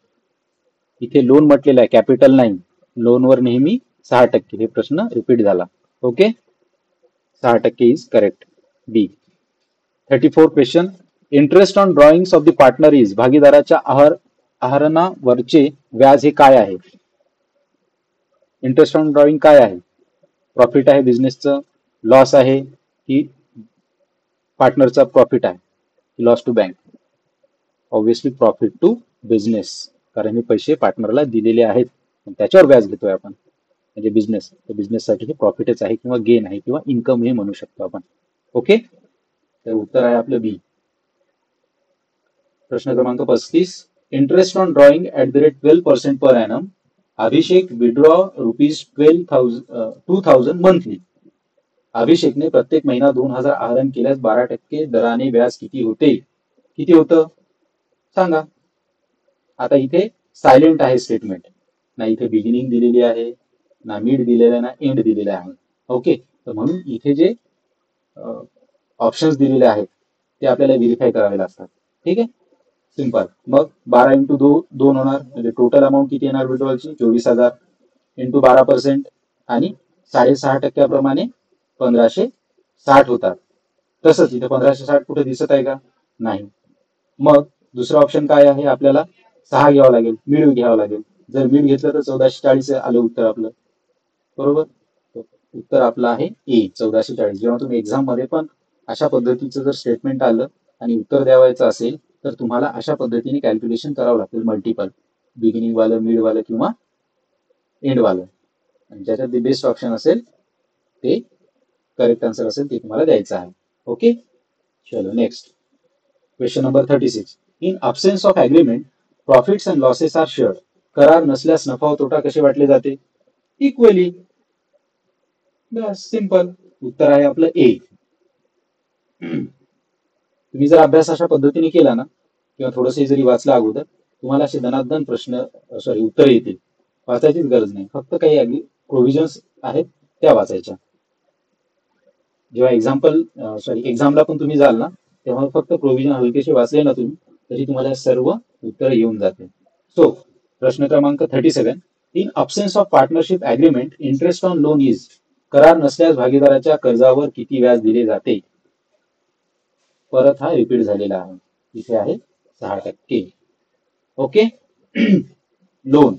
इथे लोन म्हटलेलं आहे, कॅपिटल नाही. लोनवर नेहमी 6%. हे प्रश्न रिपीट झाला. Okay, 6% is correct. B. 34 question. Interest on drawings of the partner is, भागीदाराच्या आहरणावरचे व्याज हे काय आहे? इंटरेस्ट ऑन ड्रॉइंग काय आहे? प्रॉफिट आहे बिझनेसचं, लॉस आहे की पार्टनरचा प्रॉफिट आहे, loss to bank? Obviously profit to business, कारण हे पैसे पार्टनरला दिलेले आहेत त्याच्यावर व्याज घेतोय आपण, म्हणजे बिझनेस, तर बिझनेससाठी हे प्रॉफिटच आहे किंवा गेन आहे किंवा इन्कम हे म्हणू शकतो आपण. ओके, तर उत्तर आहे आपलं बी. प्रश्न क्रमांक 35. Interest on drawing @12% per annum. Abhishek withdraw ₹2000 monthly. अभिषेकने प्रत्येक महिना 2000 आहरण केल्यास 12% दराने व्याज किती होते? किती होतं सांगा. आता इथे सायलेंट आहे स्टेटमेंट, ना इथे बिगिनिंग दिलेली आहे, ना मिड दिलेला आहे, ना एंड दिलेला आहे. ओके, तर म्हणून इथे जे ऑप्शन्स दिलेले आहेत ते आपल्याला व्हेरीफाय करावे लागतात. ठीक आहे, सिंपल. मग 12 इंटू 2 होणार, म्हणजे टोटल अमाऊंट किती येणार विड्रॉलची? 24,000 इंटू 12% आणि 6.5% 1560 होतात. तसंच इथे 1560 कुठे दिसत आहे का? नाही. मग दुसरा ऑप्शन काय आहे? आपल्याला 6 घ्यावं लागेल, मिड घ्यावं लागेल. जर मिड घेतलं तर 1440 आलं उत्तर आपलं, बरोबर. उत्तर आपलं आहे ए, 1440. जेव्हा तुम्ही एक्झाम मध्ये पण अशा पद्धतीचं जर स्टेटमेंट आलं आणि उत्तर द्यावायचं असेल तर तुम्हाला अशा पद्धतीने कॅल्क्युलेशन करावं लागतील, मल्टिपल, बिगिनिंग वालं, मिड वालं किंवा एंड वालं, आणि ज्याच्यात दी बेस्ट ऑप्शन असेल ते करेक्ट आन्सर असेल ते तुम्हाला द्यायचं आहे. ओके, चलो next. Question number 36. In absence of agreement profits and losses are shared. करार नसल्यास नफा व तोटा कसे वाटले जाते? इक्वली. बस, सिंपल. उत्तर आहे आपलं ए. तुम्ही जर अभ्यास अशा पद्धतीने केला ना किंवा थोडंसं जरी वाचलं अगोदर, तुम्हाला असे धनाधन प्रश्न उत्तर येतील. वाचायचीच गरज नाही, फक्त काही प्रोव्हिजन्स आहेत त्या वाचायच्या. जेव्हा एक्झामला पण तुम्ही जाल ना तेव्हा फक्त प्रोव्हिजन हलकेसे वाचले ना तुम्ही तरी तुम्हाला सर्व उत्तर येऊन जाते. सो प्रश्न क्रमांक 37. In absence of partnership agreement interest on loan is. करार नसल्यास भागीदाराच्या कर्जावर किती व्याज दिले जाते? परत हा रिपीट झालेला आहे, इथे आहे 6%. ओके, लोन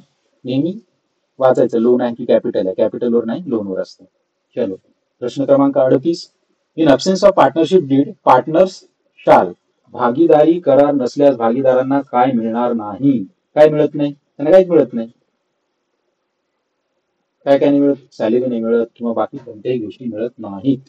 नेहमी वाचायचं, लोन आहे की कॅपिटल आहे, कॅपिटलवर नाही लोनवर असतं. चलो प्रश्न क्रमांक 38. In absence of partnership deed partners shall. भागीदारी करार नसल्यास भागीदारांना काय मिळणार नाही? काय मिळत नाही? त्यांना काहीच मिळत नाही. काय काय नाही मिळत? सॅलरी नाही मिळत किंवा बाकी कोणत्याही गोष्टी मिळत नाहीत.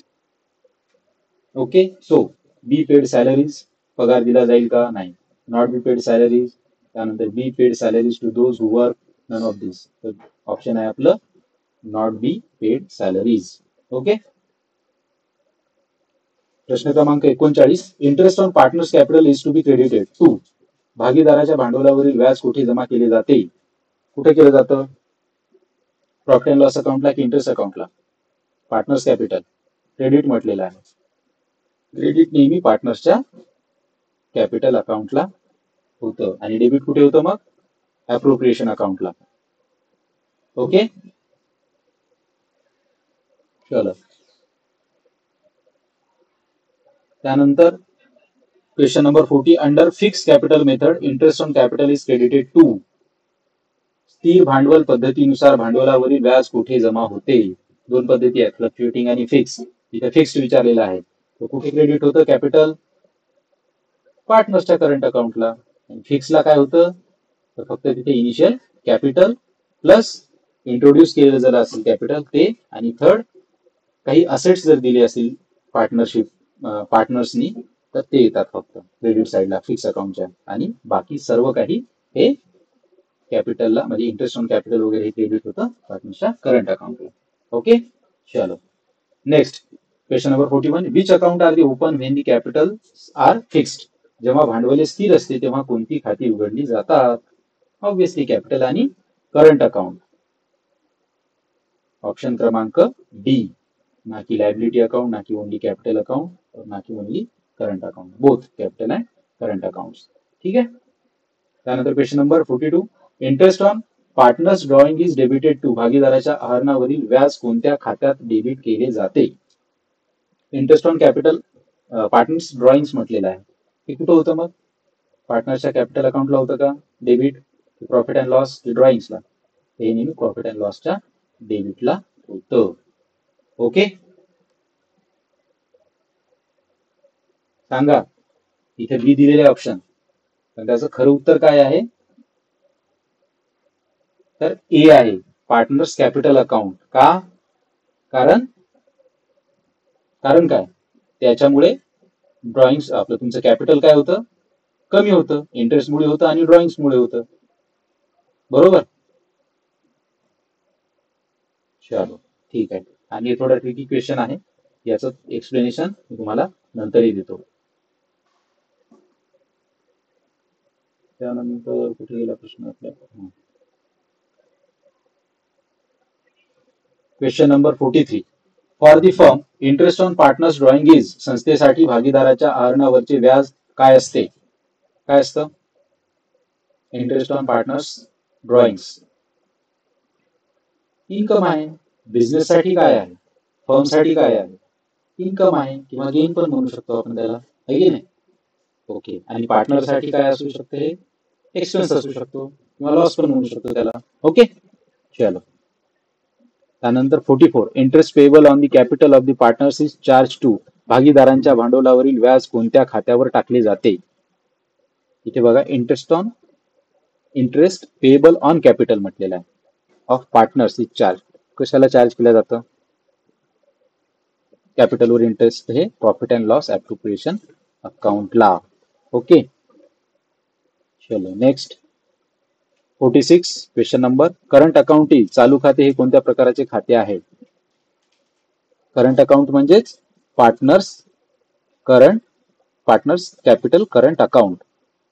ओके, सो बी पेड सॅलरीज, पगार दिला जाईल का? नाही. नॉट बी पेड सॅलरीज, त्यानंतर be paid salaries to those who work, none of this. तर ऑप्शन आहे आपलं not be paid salaries. Okay, प्रश्न क्रमांक 39. Interest on partners capital is to be credited to. भागीदाराच्या भांडवलावरील व्याज कुठे जमा केले जाते? कुठे केलं जातं? प्रॉफिट अँड लॉस अकाउंटला की इंटरेस्ट अकाउंटला? पार्टनर्स कॅपिटल क्रेडिट म्हटलेलं आहे. क्रेडिट नेहमी पार्टनर्सच्या कॅपिटल अकाउंटला होतं आणि डेबिट कुठे होतं? मग अप्रोप्रिएशन अकाउंटला. ओके, चलो त्यानंतर question number 40. Under fix capital method interest on capital is credited to. स्थिर भांडवल पद्धतीनुसार भांडवलावरील व्याज कुठे जमा होते? दोन पद्धती आहेत, फ्लक्च्युएटिंग आणि फिक्स. इथे फिक्स्ड विचारलेला आहे, तो कुठे क्रेडिट होतं? कॅपिटल पार्टनर्सच्या करंट अकाउंटला. फिक्सला काय होतं? तर फक्त तिथे इनिशियल कॅपिटल प्लस इंट्रोड्यूस केलेलं जर असेल कॅपिटल ते, आणि थर्ड काही असेट्स जर दिले असतील पार्टनर्सनी तर ते येतात फक्त क्रेडिट साईडला फिक्स अकाउंटच्या, आणि बाकी सर्व काही हे कॅपिटलला, म्हणजे इंटरेस्ट ऑन कॅपिटल वगैरे हे क्रेडिट होतं पार्टनर्सच्या करंट अकाउंटला. ओके, चलो next. Question number 41. Which account are the open when the capital are fixed. जेव्हा भांडवल स्थिर असते तेव्हा कोणती खाती उघडली जातात? ऑब्व्हियसली कॅपिटल आणि करंट अकाउंट. ऑप्शन क्रमांक डी, ना की लायबिलिटी अकाउंट, ना की ओनली कॅपिटल अकाउंट, और ना की only current account, both capital and current account. ठीक आहे, त्यानंतर question number 42. Interest on partners drawing is debited to. भागीदाराच्या आहरणावरील व्याज कोणत्या खात्यात डेबिट केले जाते? Interest on capital partners drawings म्हटलेलं आहे. हे कुठं होतं मग? पार्टनरच्या कॅपिटल अकाउंटला होतं का डेबिट? प्रॉफिट अँड लॉस ड्रॉइंग्सला? हे नेहमी प्रॉफिट अँड लॉसच्या डेबिटला होतं. ओके, सांगा इथे बी दिलेले ऑप्शन, पण त्याचं खरं उत्तर काय आहे? तर ए आहे, पार्टनर्स कॅपिटल अकाउंट. का? कारण कारण काय? त्याच्यामुळे ड्रॉइंग्स आपलं तुमचं कॅपिटल काय होतं? कमी होतं. इंटरेस्टमुळे होतं आणि ड्रॉइंग्समुळे होतं. बरोबर? चलो ठीक आहे. आणि थोडा ट्रिकी क्वेश्चन आहे, याचं एक्सप्लेनेशन मी तुम्हाला नंतरही देतो. त्यानंतर कुठे गेला प्रश्न आपला? Question number 43. For the firm interest on partners drawing is, संस्थेसाठी भागीदाराच्या आहरणावरचे व्याज काय असते? काय असतं? Interest on partners drawings income आहे. बिझनेससाठी काय आहे? फर्मसाठी काय आहे? इन्कम आहे, किंवा गेन पण म्हणू शकतो आपण त्याला, आहे की नाही? ओके. आणि पार्टनरसाठी काय असू शकते? एक्सपेन्स असू शकतो, किंवा लॉस पण म्हणू शकतो त्याला. ओके, चलो. त्यानंतर 44. Interest payable on the capital of the partners is charge to, भागीदारांच्या भांडवलावरील व्याज कोणत्या खात्यावर टाकले जाते? इथे बघा, इंटरेस्ट पेएबल ऑन कॅपिटल म्हटलेलं आहे ऑफ पार्टनर्स इज चार्ज. कशाला चार्ज केलं जातं? कॅपिटलवर इंटरेस्ट हे प्रॉफिट अँड लॉस ऍप्रोप्रिएशन अकाउंटला. ओके, चलो next. 46. Question number. Current account is, चालू खाते हे कोणत्या प्रकारचे खाते आहे? करंट अकाउंट म्हणजेच पार्टनर्स कॅपिटल करंट अकाउंट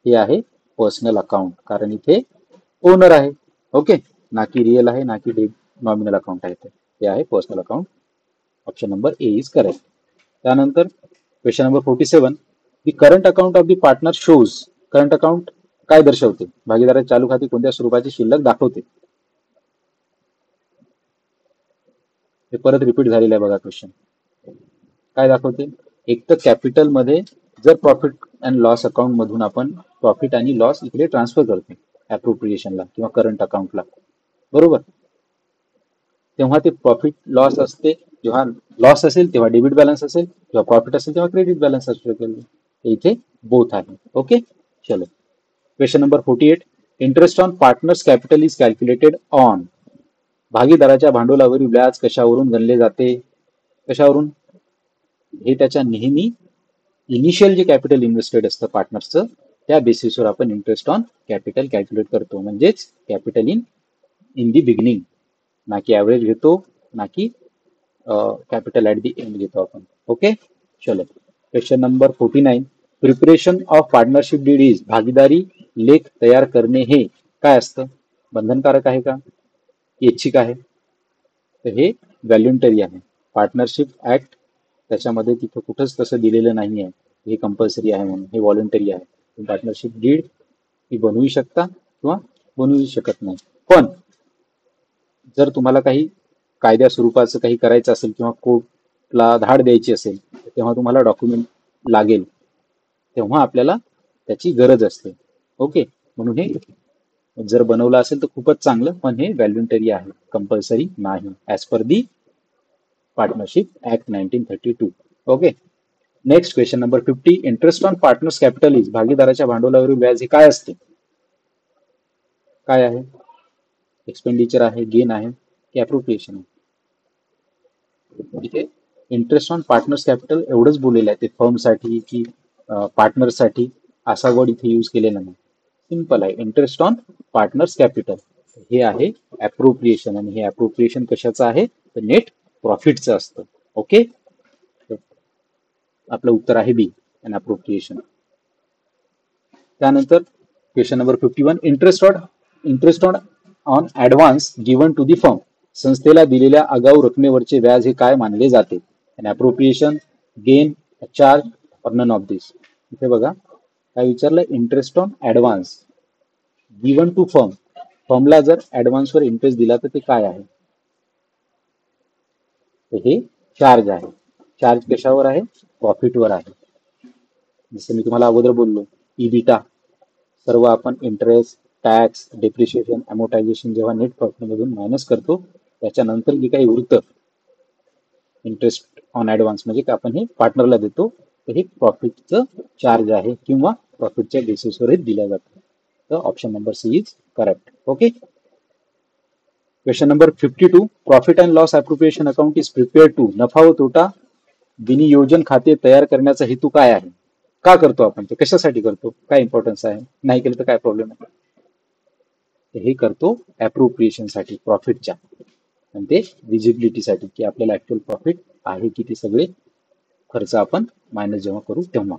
हे आहे पर्सनल अकाउंट, कारण इथे ओनर आहे. ओके, ना की रिअल आहे, ना की नॉमिनल अकाउंट आहे. ते आहे personal account. Option number A is correct. त्यानंतर question number 47. The current account of the partner shows, current account काय दर्शवते? भागीदाराचे चालू खाते कोणत्या स्वरूपाची शिल्लक दाखवते? हे परत रिपीट झालेलं आहे बघा क्वेश्चन. काय दाखवते? एक तर कॅपिटल मध्ये जर प्रॉफिट अँड लॉस अकाउंट मधून आपण प्रॉफिट आणि लॉस इकडे ट्रान्सफर करतो ऍप्रोप्रिएशनला किंवा करंट अकाउंटला, बरोबर? तेव्हा ते प्रॉफिट लॉस असते. जेव्हा लॉस असेल तेव्हा डेबिट बॅलन्स असेल, जेव्हा प्रॉफिट असेल तेव्हा क्रेडिट बॅलन्स असू शकेल. इथे बोथ आहे. ओके, चलो. Question number 48. Interest on partners capital is calculated on, भागीदाराच्या भांडवलावरील व्याज कशावरून गणले जाते? कशावरून? हे त्याच्या नेहमी इनिशियल जे कॅपिटल इन्व्हेस्टेड असतं पार्टनर्सचं, त्या बेसिसवर आपण इंटरेस्ट ऑन कॅपिटल कॅल्क्युलेट करतो. म्हणजेच कॅपिटल इन दी बिगिनिंग, ना की ऍव्हरेज घेतो, ना की कॅपिटल ऍट दी एंड घेतो आपण. ओके, चलो. Question number 49. Preparation of partnership deed is, भागीदारी लेख तयार करणे हे काय असतं? बंधनकारक आहे का? ऐच्छिक आहे? तर हे व्हॅल्युंटरी आहे. पार्टनरशिप ऍक्ट त्याच्यामध्ये तिथं कुठंच तसं दिलेलं नाही आहे हे कंपल्सरी आहे म्हणून. हे व्हॉलंटरी आहे. पार्टनरशिप डीड ही बनवू शकता किंवा बनवू शकत नाही. पण जर तुम्हाला काही कायद्या स्वरूपाचं काही करायचं असेल किंवा कोर्टला धाड द्यायची असेल, तेव्हा तुम्हाला डॉक्युमेंट लागेल, तेव्हा आपल्याला त्याची गरज असते. ओके, म्हणून हे जर बनवलं असेल तर खूपच चांगलं, पण हे व्हॅल्युंटरी आहे, कंपल्सरी नाही, as per the partnership act 1932. Okay, next question number 50. Interest on partners capital is, भागीदाराच्या भांडवलावरील व्याज हे काय असते? काय आहे? एक्सपेंडिचर आहे, गेन आहे, की अप्रोप्रिएशन आहे? इथे इंटरेस्ट ऑन पार्टनर्स कॅपिटल एवढंच बोललेलं आहे. ते फर्मसाठी की पार्टनरसाठी असा वर्ड इथे यूज केलेला नाही. सिंपल आहे, इंटरेस्ट ऑन पार्टनर्स कॅपिटल हे आहे अप्रोप्रिएशन. आणि हे अप्रोप्रिएशन कशाचं आहे? तर नेट प्रॉफिटचं असतं. ओके, आपलं उत्तर आहे बी, अन अप्रोप्रिएशन. त्यानंतर question number 51. Interest on advance given to the firm, संस्थेला दिलेल्या आगाऊ रकमेवरचे व्याज हे काय मानले जाते? अन अप्रोप्रिएशन, गेन, चार्ज, और नन ऑफ दिस. इथे बघा काय विचारलं, interest on advance given to firm. फर्मला जर ऍडव्हान्सवर इंटरेस्ट दिला तर ते काय आहे? तर हे चार्ज आहे. चार्ज कशावर आहे? प्रॉफिटवर आहे. जसं मी तुम्हाला अगोदर बोललो, इबिटा सर्व आपण इंटरेस्ट, टॅक्स, डेप्रिशिएशन, अमोर्टायझेशन जेव्हा नेट प्रॉफिट मधून मायनस करतो, त्याच्यानंतर जे काही उरतं इंटरेस्ट ऑन ऍडव्हान्स म्हणजे का आपण हे पार्टनरला देतो, तर हे प्रॉफिटचं चार्ज आहे किंवा प्रॉफिटच्या बेसिसवरच दिल्या जातं. तर option number C is correct. Okay. Question number 52. Profit and loss appropriation account is prepared to. नफा व तोटा विनियोजन खाते तयार करण्याचा हेतू काय आहे? का करतो आपण ते? कशासाठी करतो? काय इम्पॉर्टन्स आहे? नाही केलं तर काय प्रॉब्लेम आहे? हे करतो अप्रोप्रिएशन साठी, प्रॉफिटच्या, आणि ते विजिबिलिटीसाठी, की आपल्याला ऍक्च्युअल प्रॉफिट आहे की ते सगळे खर्च आपण मायनस जेव्हा करू तेव्हा.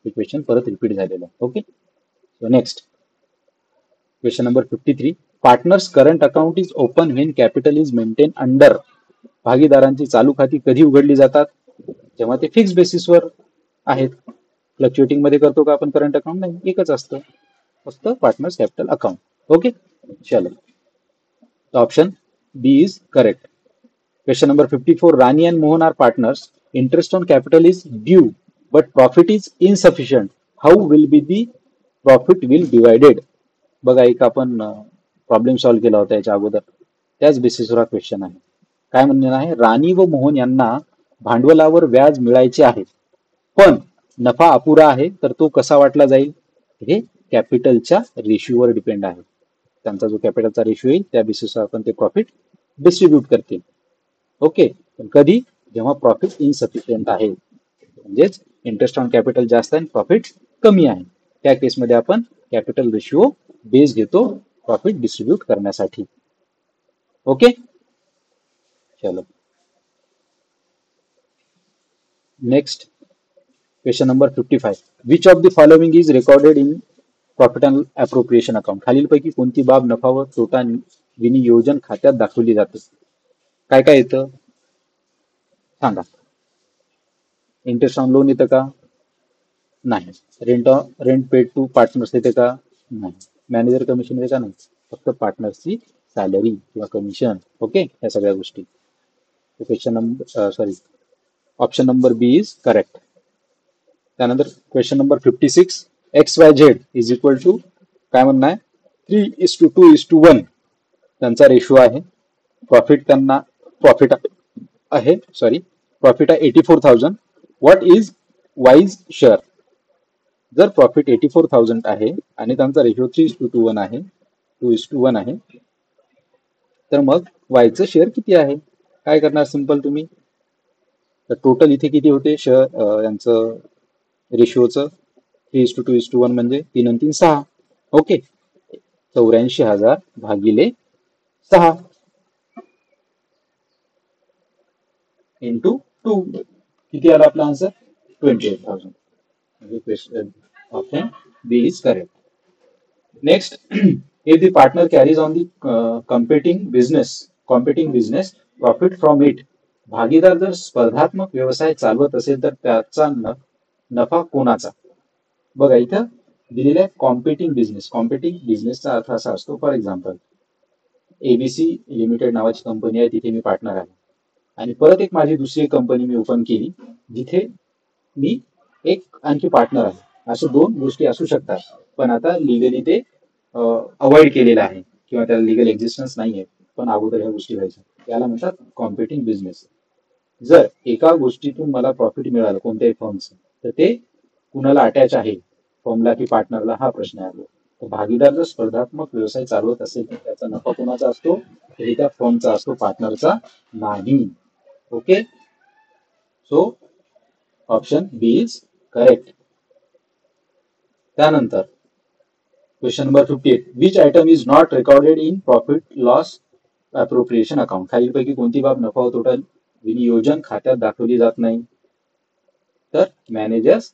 हे क्वेश्चन परत रिपीट झालेलं आहे. Okay. So next question number 53. Partners current account is open when capital is maintain under. भागीदारांची चालू खाती कधी उघडली जातात? जेव्हा ते फिक्स बेसिसवर आहेत. फ्लक्च्युएटिंग मध्ये करतो का आपण करंट अकाउंट? नाही, एकच असतं, फक्त पार्टनर्स कॅपिटल अकाउंट. ओके. चलो, option B is correct. Question number 54. Rani and Mohan are partners. Interest on capital is due, but profit is insufficient. How will be the profit will divided? बघा, एक आपण problem solve केला होता याच्या अगोदर, त्याच बेसिसवर हा क्वेश्चन आहे. काय म्हणणं आहे? राणी व मोहन यांना भांडवलावर व्याज मिळायचे आहे, पण नफा अपुरा आहे, तर तो कसा वाटला जाईल? हे कॅपिटलच्या रेशिओवर डिपेंड आहे. त्यांचा जो कॅपिटलचा रेशिओ येईल त्या बेसिसवर आपण ते प्रॉफिट डिस्ट्रीब्यूट करतील. ओके. पण कधी? जेव्हा प्रॉफिट इनसफिशियंट आहे, म्हणजेच इंटरेस्ट ऑन कॅपिटल जास्त आहे, प्रॉफिट कमी आहे, त्या केसमध्ये आपण कॅपिटल रेशिओ बेस घेतो प्रॉफिट डिस्ट्रीब्यूट करण्यासाठी. ओके. चलो, next question number 55. Which of the following is recorded in profit and appropriation account? खालीलपैकी कोणती बाब नफा व तोटा विनियोजन खात्यात दाखवली जाते? काय काय येतं सांगा. इंटरेस्ट ऑन लोन येतं का? नाही. रेंट पेड टू पार्टनर्स येते का? नाही. मॅनेजर कमिशन येते का? नाही. फक्त पार्टनर्सची सॅलरी किंवा कमिशन. ओके, या सगळ्या गोष्टी. Question number option number B is correct. त्यानंतर question number 56. XYZ is equal to, काय म्हणणं आहे? 3:2:1 त्यांचा रेशो आहे. प्रॉफिट आहे, प्रॉफिट आहे 84,000. What is wise share? जर प्रॉफिट 84,000 आहे आणि त्यांचा रेशो 3:1 आहे, 2:1 आहे, तर मग वायचं शेअर किती आहे? काय करणार? सिंपल, तुम्ही तर टोटल इथे किती होते शेअर यांचं रेशिओचं? 3:2:1 म्हणजे 3 आणि 3 6. ओके. 84,000 भागिले 6 इंटू 2 किती आला आपला answer? 28,000. Option B is correct. Next, if the partner carries on the competing business, profit from it. भागीदार जर स्पर्धात्मक व्यवसाय चालवत असेल तर त्याचा नफा कोणाचा? बघा, इथं दिलेलं आहे कॉम्पिटिंग बिझनेस. कॉम्पिटिंग बिझनेसचा अर्थ असा असतो, फॉर एक्झाम्पल एबीसी लिमिटेड नावाची कंपनी आहे, तिथे मी पार्टनर आहे, आणि परत एक माझी दुसरी कंपनी मी ओपन केली जिथे मी एक आणखी पार्टनर आहे. अशा दोन गोष्टी असू शकतात, पण आता लिगली ते अवॉइड केलेलं आहे किंवा त्याला लिगल एक्झिस्टन्स नाहीये, पण अगोदर ह्या गोष्टी व्हायच्या. याला म्हणतात कॉम्पिटिंग बिझनेस. जर एका गोष्टीतून मला प्रॉफिट मिळालं कोणत्याही फर्मचं, तर ते कुणाला अटॅच आहे, फर्मला की पार्टनरला, हा प्रश्न आहे. तर भागीदार जर स्पर्धात्मक व्यवसाय चालवत असेल तर त्याचा नफा कोणाचा असतो? तर त्या फर्मचा असतो, पार्टनरचा नाही. Okay. So option B is correct. त्यानंतर question number 58. Which item is not recorded in profit loss appropriation account? खालीलपैकी कोणती बाब नफा व तोटा विनियोजन खात्यात दाखवली जात नाही? तर managers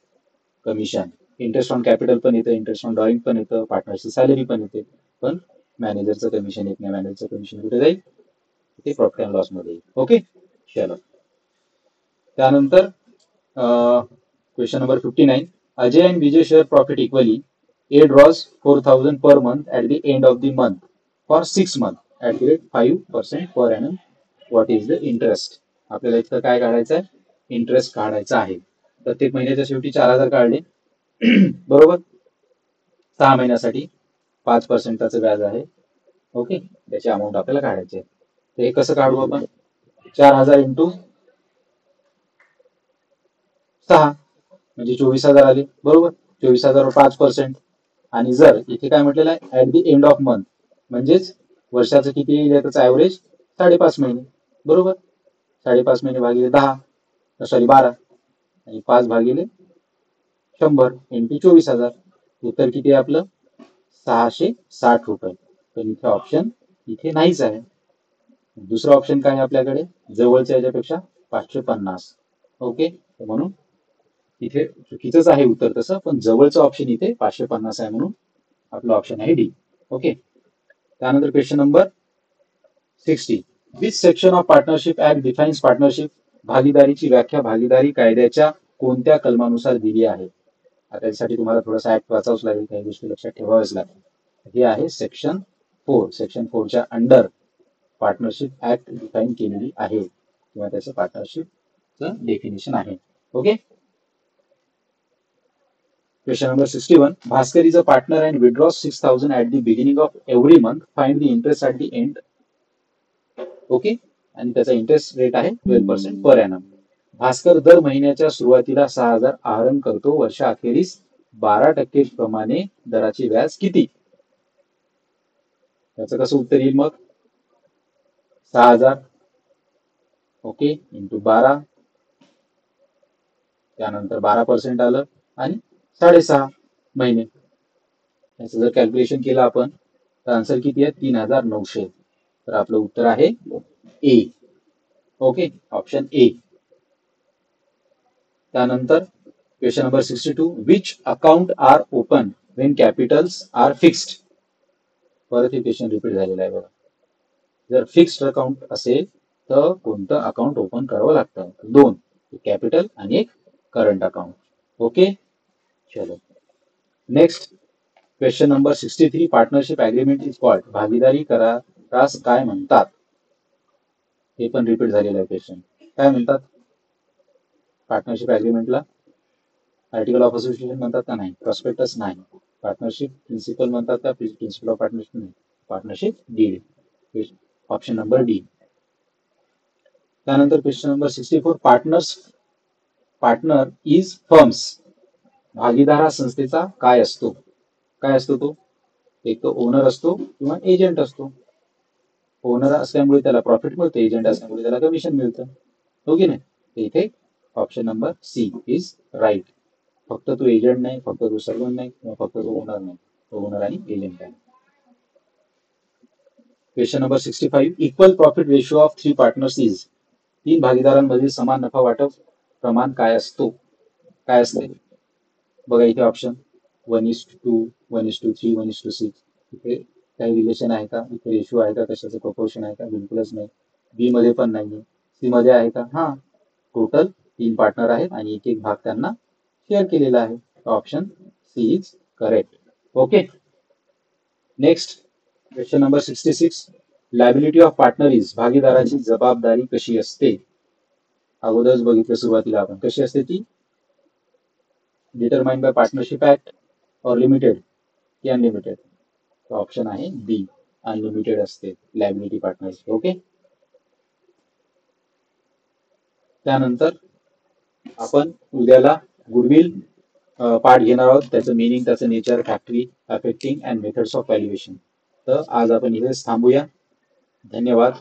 commission. Interest on capital पण येतं, इंटरेस्ट ऑन ड्रॉइंग पण येतं, पार्टनरची सॅलरी पण येते, पण मॅनेजरचं कमिशन येत नाही. मॅनेजरचं कमिशन कुठे जाईल? ते प्रॉफिट अँड लॉस मध्ये येईल. ओके. चलो, त्यानंतर question number 59. Ajay and Vijay share profit equally. A draws 4,000 per month at the end of the month for 6 months at the rate 5% per annum. What is the interest? आपल्याला इथं काय काढायचं आहे? Interest काढायचा आहे. प्रत्येक महिन्याच्या शेवटी 4,000 काढले बरोबर, 6 महिन्यासाठी 5% व्याज आहे. ओके, त्याची अमाऊंट आपल्याला काढायची आहे. तर हे कसं काढू आपण? 4,000 इंटू 6 म्हणजे 24,000 आले बरोबर. 24,000 5%. आणि जर इथे काय म्हटलेलं आहे, at the end of month, म्हणजेच वर्षाचं किती येईल त्याचा ऍव्हरेज 5.5 महिने बरोबर. 5.5 महिने भागिले 10, सॉरी 12, आणि 5 भागिले 100 इंटू 24,000. उत्तर किती आहे आपलं? 660 रुपये. तर इथे ऑप्शन इथे नाहीच आहे. दुसरा ऑप्शन काय आहे आपल्याकडे? जवळच्या याच्यापेक्षा 550. ओके, म्हणून इथे चुकीचंच आहे उत्तर तसं, पण जवळचं ऑप्शन इथे 550 आहे, म्हणून आपलं ऑप्शन आहे डी. ओके, त्यानंतर question number 60. Which section of partnership act defines partnership? भागीदारीची व्याख्या भागीदारी कायद्याच्या कोणत्या कलमानुसार दिली आहे? आता त्यासाठी तुम्हाला थोडासा ऍक्ट वाचावंच लागेल, काही गोष्टी लक्षात ठेवाव्याच लागेल. हे आहे सेक्शन 4. सेक्शन 4च्या अंडर पार्टनरशिप ऍक्ट डिफाईन केलेली आहे, किंवा त्याचं पार्टनरशिपचं डेफिनेशन आहे. Okay, question number 61. Bhaskar is a partner and withdraws 6,000 at the beginning of every month. Find the interest at the end. Okay, आणि त्याचा इंटरेस्ट रेट आहे 12% पर एनम. भास्कर दर महिन्याच्या सुरुवातीला 6,000 आहरण करतो. वर्षा अखेरीस 12% प्रमाणे दराचे व्याज किती? त्याचं कसं उत्तर येईल मग? 6,000 ओके इंटू 12, त्यानंतर 12% आलं, आणि 6.5 महिने. याचं जर कॅल्क्युलेशन केलं आपण तर आन्सर किती आहे? 3,900. तर आपलं उत्तर आहे ए. Okay, option A. त्यानंतर question number 62. Which account are open when capitals are fixed? परत हे क्वेश्चन रिपीट झालेलं आहे बघा. जर फिक्स्ड अकाउंट असेल तर कोणतं अकाउंट ओपन करावं लागतं? 2, एक कॅपिटल आणि एक करंट अकाउंट. ओके, चलो next question number 63. Partnership agreement is called? भागीदारी करारास काय म्हणतात? हे पण रिपीट झालेलं आहे क्वेश्चन. काय म्हणतात पार्टनरशिप अग्रीमेंटला? आर्टिकल ऑफ असोसिएशन म्हणतात का? नाही. प्रॉस्पेक्टस नाही. पार्टनरशिप प्रिन्सिपल म्हणतात का? प्रिन्सिपल ऑफ पार्टनरशिप नाही. Partnership deed. Option number D. त्यानंतर question number 64. Partner is firms. भागीदार हा संस्थेचा काय असतो? काय असतो तो? एक तो ओनर असतो किंवा एजंट असतो. ओनर असल्यामुळे त्याला प्रॉफिट मिळतं, एजंट असल्यामुळे त्याला कमिशन मिळतं. हो की नाही? इथे option number C is right. फक्त तो एजंट नाही, फक्त तो सर्वंट नाही, किंवा फक्त तो ओनर नाही. तो ओनर आणि एजंट आहे. Question number 65. Equal profit ratio of 3 partners is? 3 भागीदारांमधील समान नफा वाटप प्रमाण काय असतो? काय असते बघा इथे ऑप्शन 1:2, 1:3, 1:6. इथे काही रिलेशन आहे का? इथे रेशिओ आहे का? कशाचं प्रपोर्शन आहे का? बिलकुलच नाही. बी मध्ये पण नाही. सी मध्ये आहे का? हा, टोटल 3 पार्टनर आहेत आणि एक एक भाग त्यांना शेअर केलेला आहे. Option C is correct. Okay, next question number 66. Liability of partner is? भागीदाराची जबाबदारी कशी असते? अगोदरच बघितलं सुरुवातीला आपण. कशी असते ती? डिटरमाइंड बाय पार्टनरशिप ऍक्ट और लिमिटेड की अनलिमिटेड? ऑप्शन आहे बी, अनलिमिटेड असते लायबिलिटी पार्टनरशिप. ओके, त्यानंतर आपण उद्याला गुडविल पार्ट घेणार आहोत. त्याचं मिनिंग, त्याचं nature, factory, affecting and methods of valuation. तर आज आपण इथेच थांबूया. धन्यवाद.